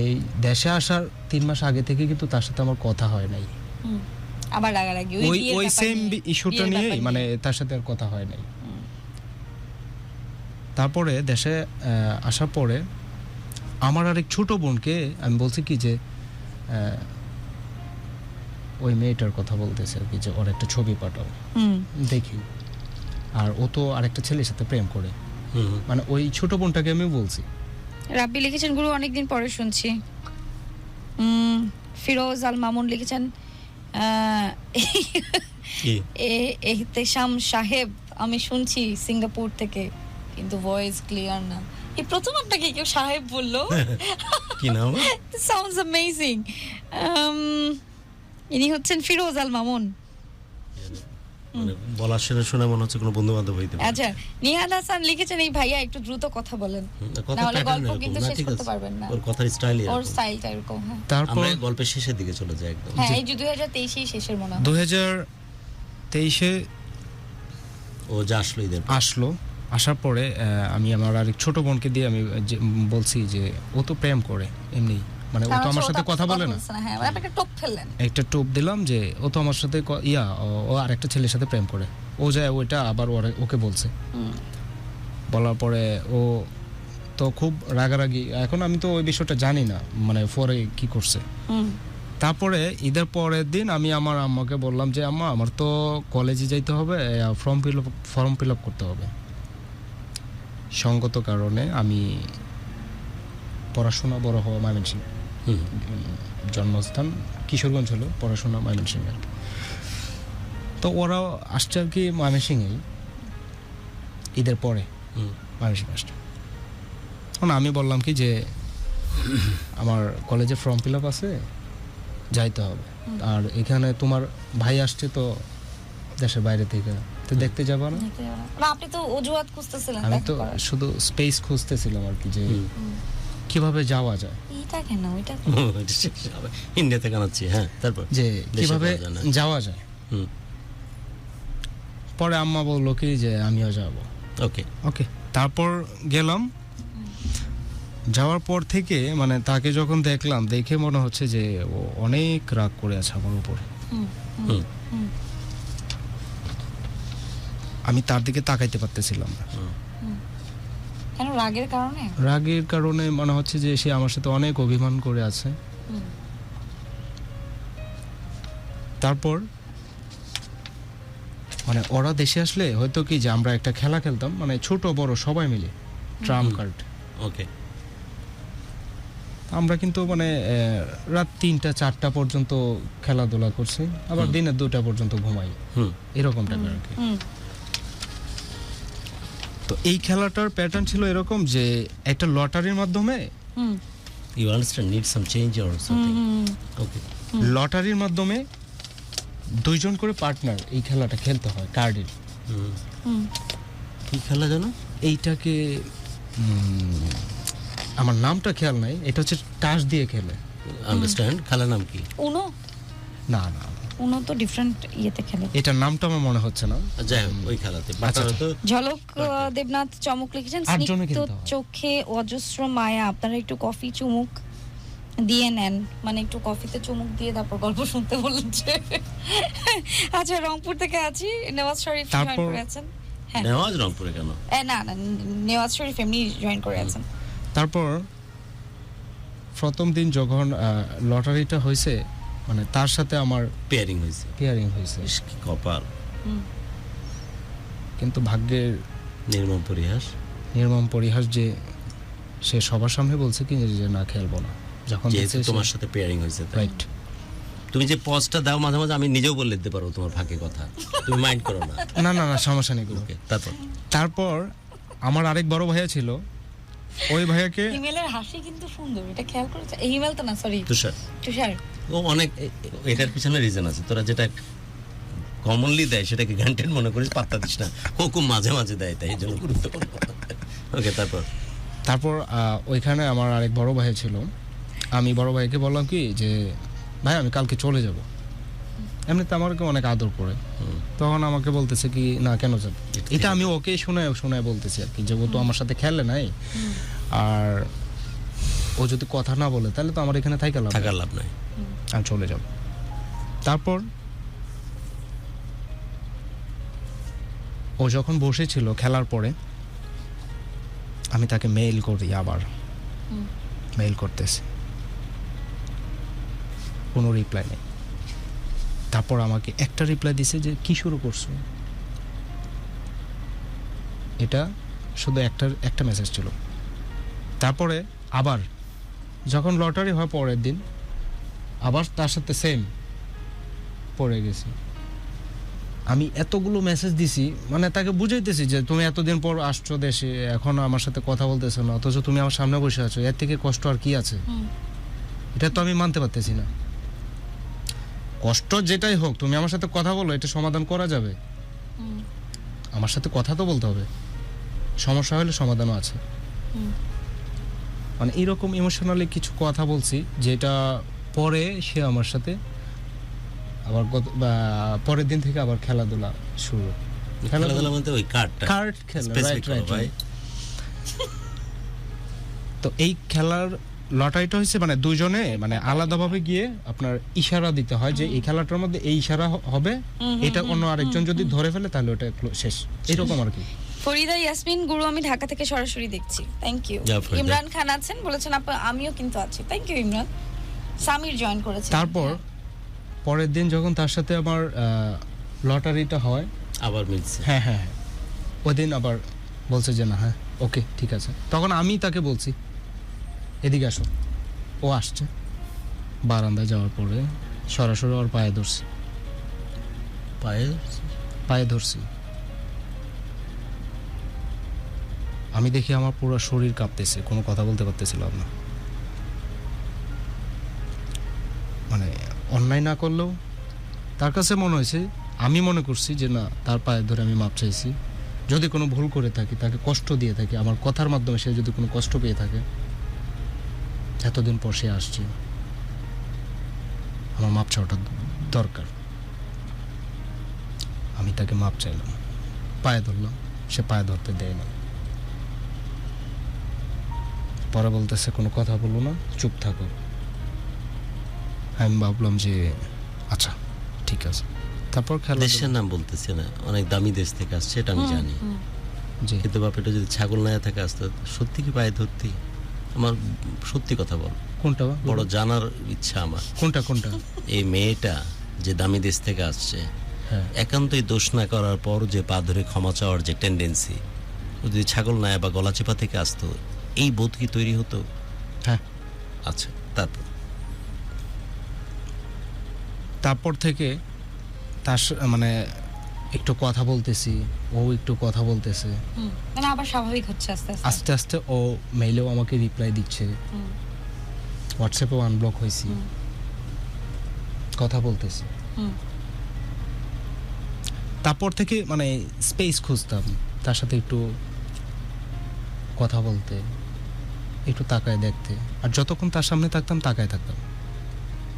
এই দেশে আসার 3 মাস আগে থেকে কিন্তু তার সাথে আমার কথা হয় নাই। আবার রাগারাগি ওই সেম ইস্যুটা নিয়ে, মানে তার সাথে আর কথা হয় নাই। তারপরে দেশে আসার পরে আমার আরেক ছোট বোনকে আমি বলছি কি যে ওই মেয়েটার কথা বলতেছে আর কি, যে ওর একটা ছবি পাঠাও দেখি। আর ও তো আরেকটা ছেলের সাথে প্রেম করে, মানে ওই ছোট বোনটাকে আমি বলছি। রাব্বি লিখেছেন, গুরু অনেকদিন পরে শুনছি। ফিরোজ আল মামুন লিখেছেন, এহতেশাম সাহেব আমি শুনছি সিঙ্গাপুর থেকে, কিন্তু ভয়েস ক্লিয়ার না। এই প্রথম আপনাকে কেউ সাহেব বললো? কি নাম? Sounds amazing. ইনি হচ্ছেন ফিরোজ আল মামুন। বলার শুনে মনে হচ্ছে কোনো বন্ধু বান্ধব হইতে পারে। আচ্ছা, নিহাদ হাসান লিখেছেন, এই ভাইয়া একটু দ্রুত কথা বলেন, নাহলে গল্প কিন্তু শেষ করতে পারবেন না। ওর কথার স্টাইলই ওর স্টাইলটা এরকম। হ্যাঁ, তারপর আমরা গল্পের শেষের দিকে চলে যাই একদম। হ্যাঁ, এই যে 2023-এই শেষের মনে হয়। 2023-এ ও যা আসলো ঈদের আসার পরে আমি আমার আরেক ছোট বোনকে দিয়ে আমি বলছি যে ও তো প্রেম করে এমনি, মানে ও তো আমার সাথে কথা বলে না। হ্যাঁ, একটা টোপ ফেললেন, একটা টোপ দিলাম যে ও তো আমার সাথে ও আরেকটা ছেলের সাথে প্রেম করে। ও যায় ওইটা আবার ওকে বলছে। বলার পরে ও তো খুব রাগারাগি। এখন আমি তো ওই বিষয়টা জানি না, মানে পরে কি করছে। তারপরে ঈদের পরের দিন আমি আমার আম্মাকে বললাম যে আম্মা, আমার তো কলেজে যাইতে হবে, ফর্ম ফিল আপ করতে হবে। সঙ্গত কারণে আমি পড়াশোনা বড় হওয়া ময়মনসিংহ, জন্মস্থান কিশোরগঞ্জ হলো, পড়াশোনা ময়মনসিংহে। তো ওরাও আসছে আর কি ময়মনসিংহেই, ঈদের পরে ময়মনসিংহ আসছে। তখন আমি বললাম কি যে আমার কলেজে ফর্ম ফিল আপ আছে, যাইতে হবে। আর এখানে তোমার ভাই আসছে তো দেশের বাইরে থেকে, তো দেখতে যাবা না? আপনি তো অজুহাত খুঁজতেছিলেন। আমি তো শুধু স্পেস খুঁজতেছিলাম আর কি, যে কিভাবে যাওয়া যায়। এইটা কেন ওইটা ইন্ডিয়াতে কানাচ্ছি। হ্যাঁ, তারপর যে কিভাবে যাওয়া যায়। পরে আম্মা বললো কি যে আমিও যাব। ওকে, তারপর গেলাম। যাওয়ার পর থেকে মানে তাকে যখন দেখলাম, দেখে মনে হচ্ছে যে ও অনেক রাগ করে আছে আমার উপর। আমি তার দিকে তাকাইতে পারতেছিলাম না। কেন? রাগের কারণে মনে হচ্ছে যে সে আমার সাথে অনেক অভিমান করে আছে। তারপর মানে ওরা দেশে আসলে হয়তো কি যে আমরা একটা খেলা খেলতাম, মানে ছোট বড় সবাই মিলে, ট্রাম কার্ড। ওকে। আমরা কিন্তু মানে রাত 3টা 4টা পর্যন্ত খেলাধুলা করছি, আবার দিনে 2টা পর্যন্ত ঘুমাই, এরকম টাইপের আর কি। তো এই খেলাটার প্যাটার্ন ছিল এরকম যে একটা লটারির মাধ্যমে, you understand, need some change or something. Okay. লটারির মাধ্যমে 2 জন করে পার্টনার এই খেলাটা খেলতে হয় কার্ডের। কি খেলা জানো এইটাকে আমার নামটা খেয়াল নাই, এটা হচ্ছে টাস দিয়ে খেলে। আন্ডারস্ট্যান্ড। খেলার নাম কি? উনো? না না, উনো তো ডিফারেন্ট ইয়েতে খেলে। এটার নামটা আমার মনে হচ্ছে না। যাই হোক, ওই খেলাতে আচ্ছা, তো ঝলক দেবনাথ চমক লিখেছেন, 8 জনে স্নিগ্ধ খেলতে হয়। চোখে অজস্র মায়া, আপনারা একটু কফি চুমুক দিয়ে নেন, মানে একটু কফিতে চুমুক দিয়ে তারপর গল্প শুনতে বলছে। আচ্ছা, রংপুর থেকে আছি, নেওয়াজ শরীফ জয়েন তারপর- করে আছেন। হ্যাঁ, নেওয়াজ রংপুরে কেন? না না, নেওয়াজ শরীফ এমনি জয়েন করে আছেন। তারপর প্রথম দিন যখন লটারিটা হয়েছে, মানে তার সাথে আমার পেয়ারিং হয়েছে। পেয়ারিং হয়েছে, ইস, কি কপাল। কিন্তু ভাগ্যের নির্মম পরিহাস। নির্মম পরিহাস যে সে সবার সামনে বলছে কি যে না খেলবো না, যখন যেহেতু তোমার সাথে পেয়ারিং হয়েছে। রাইট। তুমি যে পজটা দাও মাঝে মাঝে, আমি নিজেও বলে দিতে পারবো তোমার ভাগ্যের কথা, তুমি মাইন্ড করো না। না না না, সমস্যা নেই। ওকে, তারপর তারপর আমার আরেক বড় ভাইয়া ছিল, ওই ভাইয়াকে হিমেলের হাসি কিন্তু সুন্দর, এটা খেয়াল করেছে? এই হিমেল তো না, সরি, তুষার। তুষার। ও অনেক, এটার পিছনে রিজন আছে। তোরা যেটা কমনলি দেয় সেটাকে গ্যান্টেড মনে করিস, পাত্তা দিস না। ও খুব মাঝে মাঝে দেয়, তাই এই জন্য গুরুত্বপূর্ণ। ওকে, তারপর ওইখানে আমার আরেক বড় ভাই ছিল। আমি বড় ভাইকে বললাম কি যে ভাই আমি কালকে চলে যাব। এমনিতে আমাকে অনেক আদর করে, তখন আমাকে বলতেছে কি না কেন যাবে। এটা আমি ওকে শোনায় বলতেছি আর কি, যে ও তো আমার সাথে খেলে নাই, আর ও যদি কথা না বলে তাহলে তো আমার এখানে থাকার লাভ নাই, আমি চলে যাব। তারপর ও যখন বসেছিল খেলার পরে, আমি তাকে মেইল করি, আবার মেইল করতেছি, কোনো রিপ্লাই নেই। তারপর আমাকে একটা রিপ্লাই দিছে যে কি শুরু করছো। এটা শুধু একটা মেসেজ ছিল। তারপরে আবার যখন লটারি হয় পরের দিন, আবার তার সাথে সেম পড়ে গেছি। আমি এতগুলো মেসেজ দিছি, মানে তাকে বুঝাইতেছি যে তুমি এতদিন পর আসছো দেশে, এখন আমার সাথে কথা বলতেছো না, অথচ তুমি আমার সামনে বসে আছো, এর থেকে কষ্ট আর কি আছে। এটা তো আমি মানতে পারতেছি না। কষ্ট যেটাই হোক, তুমি আমার সাথে কথা বলো, এটা সমাধান করা যাবে। আমার সাথে কথা তো বলতে হবে, সমস্যা হলে সমাধানও আছে। মানে এরকম ইমোশনালি কিছু কথা বলছি, যেটা পরে সে আমার সাথে আবার পরের দিন থেকে আবার খেলাধুলা শুরু। খেলাধুলা বলতে ওই কার্ড খেলা, রাইট। তো এই খেলার লটারিটা হয়েছে মানে দুজনে মানে আলাদাভাবে গিয়ে আপনার ইশারা দিতে হয় যে এই খেলাটার মধ্যে এই ইশারা হবে, এটা অন্য আরেকজন যদি ধরে ফেলে তাহলে ওটা শেষ, এরকম আর কি। ফরিদা ইয়াসমিন গুরু, আমি ঢাকা থেকে সরাসরি দেখছি, থ্যাংক ইউ। ইমরান খান আছেন, বলেছেন আমিও কিন্তু আছি, thank you Imran. Samir join করেছে। তারপর পরের দিন যখন তার সাথে আমার লটারিটা হয়, আবার মিলছে। হ্যাঁ, ওই দিন আবার বলছে যে না, হ্যাঁ ওকে ঠিক আছে। তখন আমি তাকে বলছি এদিকে আসো। ও আসছে, বারান্দায় যাওয়ার পরে সরাসরি ওর পায়ে ধরছি। আমি দেখি আমার পুরো শরীর কাঁপতেছে, কোনো কথা বলতে পারতেছিলাম না। মানে অন্যায় না করলেও তার কাছে মনে হয়েছে, আমি মনে করছি যে না, তার পায়ে ধরে আমি মাপ চাইছি। যদি কোনো ভুল করে থাকি, তাকে কষ্ট দিয়ে থাকি, আমার কথার মাধ্যমে সে যদি কোনো কষ্ট পেয়ে থাকে, এতদিন পর সে আসছে, আমার মাপ চাওয়াটা দরকার। আমি তাকে মাপ চাইলাম, পায়ে ধরলাম, সে পায়ে ধরতে দেয় না। পরে বলতেছে কোনো কথা বলো না, চুপ থাকো। আমি ভাবলাম যে আচ্ছা ঠিক আছে। তারপর খেলা, দেশের নাম বলতেছে না, অনেক দামি দেশ থেকে আসছে, এটা আমি জানি, কিন্তু বাপেটা যদি ছাগল না থাকে আসতো, সত্যি কি পায়ে ধরতি? আমার সত্যি কথা বল, কোনটা বড় জানার ইচ্ছা আমার। কোনটা এই মেয়েটা যে দামি দেশ থেকে আসছে, হ্যাঁ। একান্তই দোষ না করার পর যে পা ধরে ক্ষমা চাওয়ার যে টেন্ডেন্সি, যদি ছাগল নায় বা গলা চেপা থেকে আসতো, এই বোধ কি তৈরি হতো? হ্যাঁ। আচ্ছা, তারপর থেকে মানে একটু কথা বলতেছি, ও একটু কথা বলতেছে, মানে আবার স্বাভাবিক হচ্ছে আস্তে আস্তে। আস্তে আস্তে ও মেইলেও আমাকে রিপ্লাই দিচ্ছে, হোয়াটসঅ্যাপেও আনব্লক হয়েছি, কথা বলতেছি। তারপর থেকে মানে স্পেস খুঁজতাম, তার সাথে একটু কথা বলতে, একটু তাকায় দেখতে, আর যতক্ষণ তার সামনে থাকতাম তাকায় থাকতাম।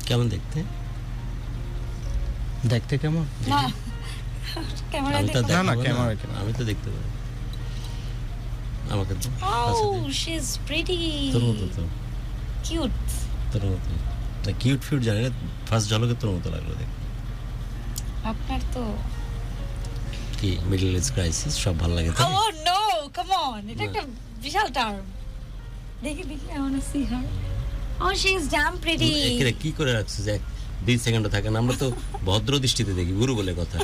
কেমন দেখতে? দেখতে কেমন? না ক্যামেরা আমি তো দেখো। না, দেখাবো না, ক্যামেরা। আমি তো দেখতে পারি। আমাকে তো Oh, she's pretty. তোর মতো তো, Cute. তোর মতো কিউট ফিউট জানি না, ফার্স্ট ঝলকে তোর মতো লাগলো দেখ। আপনার তো কি মিডল ইস্ট ক্রাইসিস সব ভালো লাগে তাই? Oh no, come on. এটা একটা বিশাল টার্ম। দেখি I want to see her. Oh, she is damn pretty. এখানে কি করে রাখছিস যে 2 সেকেন্ডও থাকে না? আমরা তো ভদ্র দৃষ্টিতে দেখি, গুরু বলে কথা,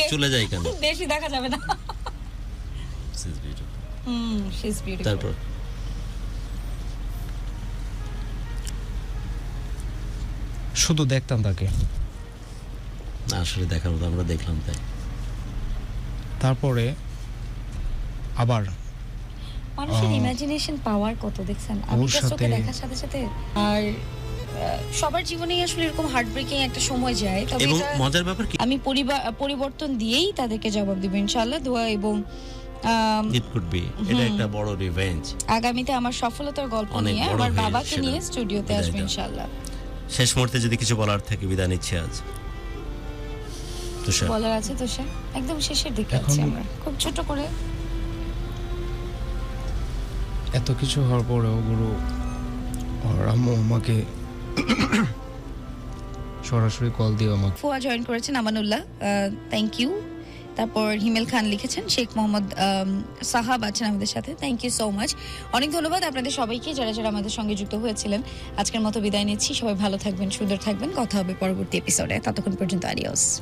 চলে যাই কেন? বেশি দেখা যাবে না। She's beautiful. She's beautiful. তারপর শুধু দেখতাম তাকে। না, আসলে দেখার মতো আমরা দেখলাম তাই। তারপরে আবার মানুষের ইমাজিনেশন পাওয়ার কত দেখছেন আমি ওর তো চোখে সাথে- দেখার সাথে সাথে। আর সবার জীবনেই আসলে এরকম হার্ট ব্রেকিং একটা সময় যায়, তবে এবং এটা মজার ব্যাপার কি, আমি পরিবর্তন দিয়েই তাদেরকে জবাব দিব ইনশাআল্লাহ, দোয়া এবং ইট কুড বি এটা একটা বড় রিভেঞ্জ। আগামীতে আমার সফলতার গল্প অনেক নিয়ে বড় আমার হয়ে বাবাকে সেটা নিয়ে স্টুডিওতে বিদায় আসবে দাও। ইনশাআল্লাহ। শেষ মুহূর্তে যদি কিছু বলার থাকে বিদায় নিচ্ছে আজ। তুষার, বলার আছে তো সে একদম শেষের দিকে এখন- আছি আমরা, খুব ছোট করে। এত কিছু হওয়ার পরেও গুরু আর আম্মু আমাকে সরাসরি কল দিয়ে আমাকে ফুয়া জয়েন করেছেন, আমানুল্লাহ, থ্যাংক ইউ। তারপর হিমেল খান লিখেছেন, শেখ মোহাম্মদ সাহাব আছেন আমাদের সাথে, থ্যাংক ইউ সো মাচ। অনেক ধন্যবাদ আপনাদের সবাইকে যারা যারা আমাদের সঙ্গে যুক্ত হয়েছিলেন। আজকের মতো বিদায় নিচ্ছি, সবাই ভালো থাকবেন, সুন্দর থাকবেন, কথা হবে পরবর্তী এপিসোডে, ততক্ষণ পর্যন্ত আডিওস।